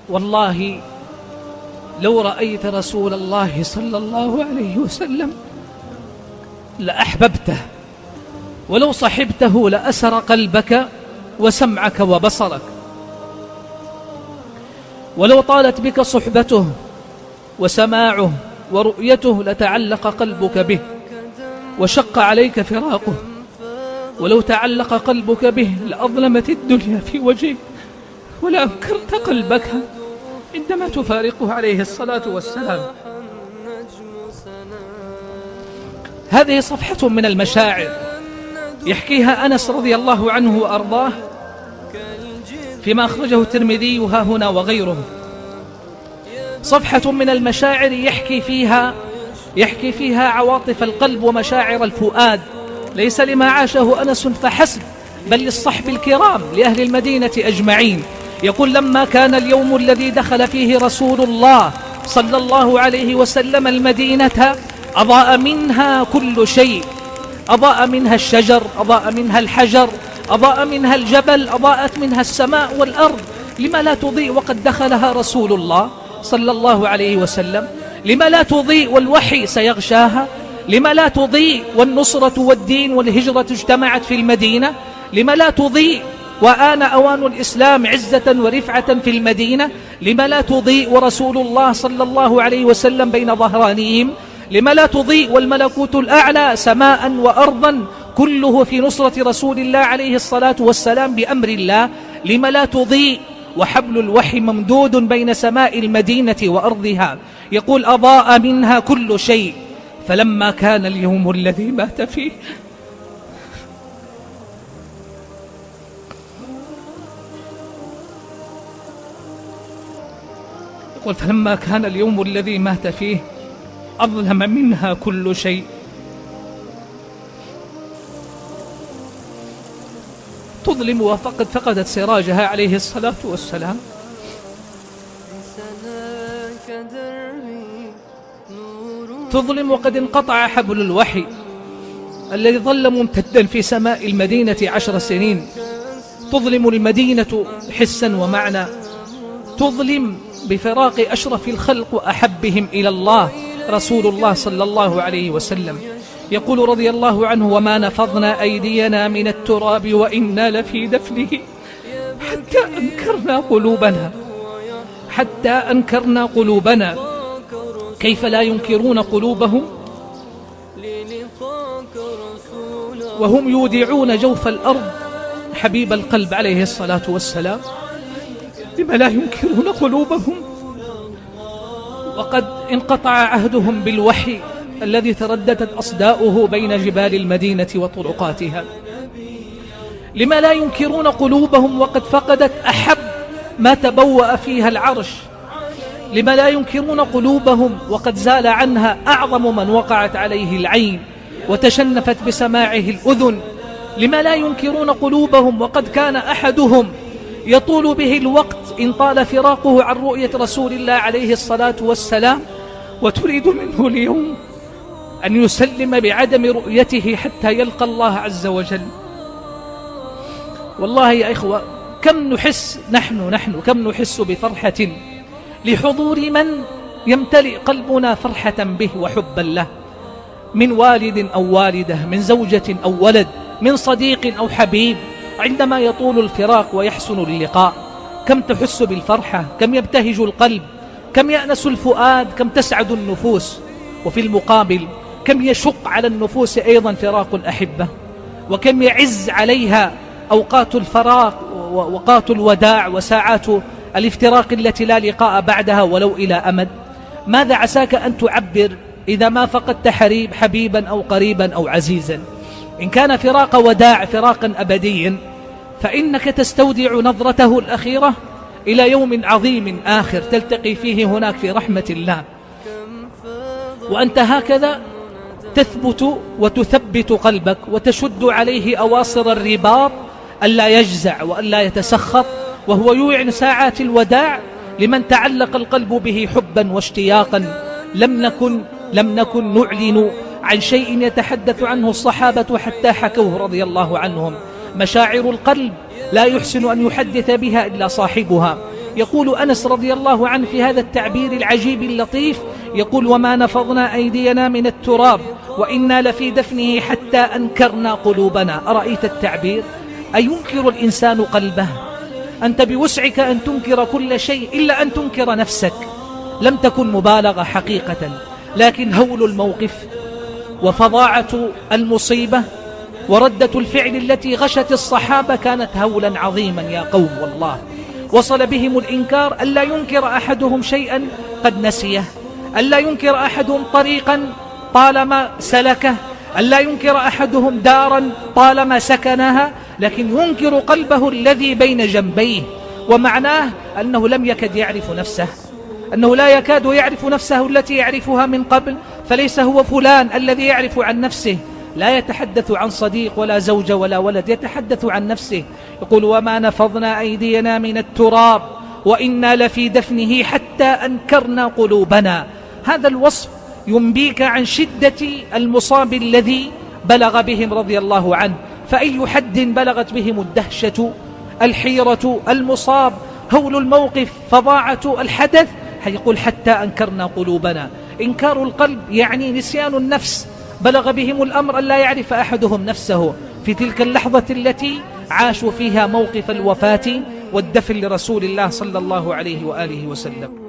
والله لو رأيت رسول الله صلى الله عليه وسلم لأحببته، ولو صحبته لأسر قلبك وسمعك وبصرك، ولو طالت بك صحبته وسماعه ورؤيته لتعلق قلبك به وشق عليك فراقه، ولو تعلق قلبك به لأظلمت الدنيا في وجهك ولأنكرت قلبك عندما تفارقه عليه الصلاة والسلام. هذه صفحة من المشاعر يحكيها أنس رضي الله عنه وأرضاه فيما أخرجه الترمذي ها هنا وغيره. صفحة من المشاعر يحكي فيها عواطف القلب ومشاعر الفؤاد، ليس لما عاشه أنس فحسب، بل للصحب الكرام لأهل المدينة أجمعين. يقول: لما كان اليوم الذي دخل فيه رسول الله صلى الله عليه وسلم المدينة أضاء منها كل شيء، أضاء منها الشجر، أضاء منها الحجر، أضاء منها الجبل، أضاءت منها السماء والأرض. لما لا تضيء وقد دخلها رسول الله صلى الله عليه وسلم؟ لما لا تضيء والوحي سيغشاها؟ لما لا تضيء والنصرة والدين والهجرة اجتمعت في المدينة؟ لما لا تضيء وآن أوان الإسلام عزة ورفعة في المدينة؟ لما لا تضيء ورسول الله صلى الله عليه وسلم بين ظهرانيهم؟ لما لا تضيء والملكوت الأعلى سماء وأرضا كله في نصرة رسول الله عليه الصلاة والسلام بأمر الله؟ لما لا تضيء وحبل الوحي ممدود بين سماء المدينة وأرضها؟ يقول: أضاء منها كل شيء. فلما كان اليوم الذي مات فيه يقول: فلما كان اليوم الذي مات فيه أظلم منها كل شيء. تظلم وفقد فقدت سراجها عليه الصلاة والسلام. تظلم وقد انقطع حبل الوحي الذي ظل ممتدا في سماء المدينة 10 سنين. تظلم المدينة حسا ومعنى. تظلم بفراق أشرف الخلق وأحبهم إلى الله رسول الله صلى الله عليه وسلم. يقول رضي الله عنه: وما نفضنا أيدينا من التراب وإنا لفي دفنه حتى أنكرنا قلوبنا كيف لا ينكرون قلوبهم وهم يودعون جوف الأرض حبيب القلب عليه الصلاة والسلام؟ لما لا ينكرون قلوبهم وقد انقطع عهدهم بالوحي الذي ترددت أصداؤه بين جبال المدينة وطرقاتها؟ لما لا ينكرون قلوبهم وقد فقدت أحب ما تبوأ فيها العرش؟ لما لا ينكرون قلوبهم وقد زال عنها أعظم من وقعت عليه العين وتشنفت بسماعه الأذن؟ لما لا ينكرون قلوبهم وقد كان أحدهم يطول به الوقت إن طال فراقه عن رؤية رسول الله عليه الصلاة والسلام، وتريد منه اليوم أن يسلم بعدم رؤيته حتى يلقى الله عز وجل؟ والله يا إخوة، كم نحس كم نحس بفرحة لحضور من يمتلئ قلبنا فرحة به وحبا له، من والد أو والدة، من زوجة أو ولد، من صديق أو حبيب. عندما يطول الفراق ويحسن اللقاء كم تحس بالفرحة، كم يبتهج القلب، كم يأنس الفؤاد، كم تسعد النفوس. وفي المقابل كم يشق على النفوس أيضا فراق الأحبة، وكم يعز عليها أوقات الفراق وأوقات الوداع وساعات الافتراق التي لا لقاء بعدها ولو إلى أمد. ماذا عساك أن تعبر إذا ما فقدت حبيبا أو قريبا أو عزيزا؟ إن كان فراق وداع فراقا أبديا فإنك تستودع نظرته الأخيرة إلى يوم عظيم آخر تلتقي فيه هناك في رحمة الله، وأنت هكذا تثبت وتثبت قلبك وتشد عليه أواصر الرباط ألا يجزع وألا يتسخط، وهو يوعن ساعات الوداع لمن تعلق القلب به حبا واشتياقا. لم نكن نعلن عن شيء يتحدث عنه الصحابة حتى حكوه رضي الله عنهم. مشاعر القلب لا يحسن أن يحدث بها إلا صاحبها. يقول أنس رضي الله عنه في هذا التعبير العجيب اللطيف، يقول: وما نفضنا أيدينا من التراب وإنا لفي دفنه حتى أنكرنا قلوبنا. أرأيت التعبير؟ أينكر الإنسان قلبه؟ أنت بوسعك أن تنكر كل شيء إلا أن تنكر نفسك. لم تكن مبالغة حقيقة، لكن هول الموقف وفظاعة المصيبة وردة الفعل التي غشت الصحابة كانت هولا عظيما يا قوم. والله وصل بهم الإنكار ألا ينكر أحدهم شيئا قد نسيه، ألا ينكر أحدهم طريقا طالما سلكه، ألا ينكر أحدهم دارا طالما سكنها، لكن ينكر قلبه الذي بين جنبيه. ومعناه أنه لم يكد يعرف نفسه، أنه لا يكاد يعرف نفسه التي يعرفها من قبل، فليس هو فلان الذي يعرف عن نفسه، لا يتحدث عن صديق ولا زوجة ولا ولد، يتحدث عن نفسه. يقول: وما نفضنا أيدينا من التراب وإنا لفي دفنه حتى أنكرنا قلوبنا. هذا الوصف ينبيك عن شدة المصاب الذي بلغ بهم رضي الله عنه. فأي حد بلغت بهم الدهشة، الحيرة، المصاب، هول الموقف، فظاعة الحدث، يقول: حتى أنكرنا قلوبنا. إنكار القلب يعني نسيان النفس. بلغ بهم الأمر أن لا يعرف أحدهم نفسه في تلك اللحظة التي عاشوا فيها موقف الوفاة والدفن لرسول الله صلى الله عليه وآله وسلم.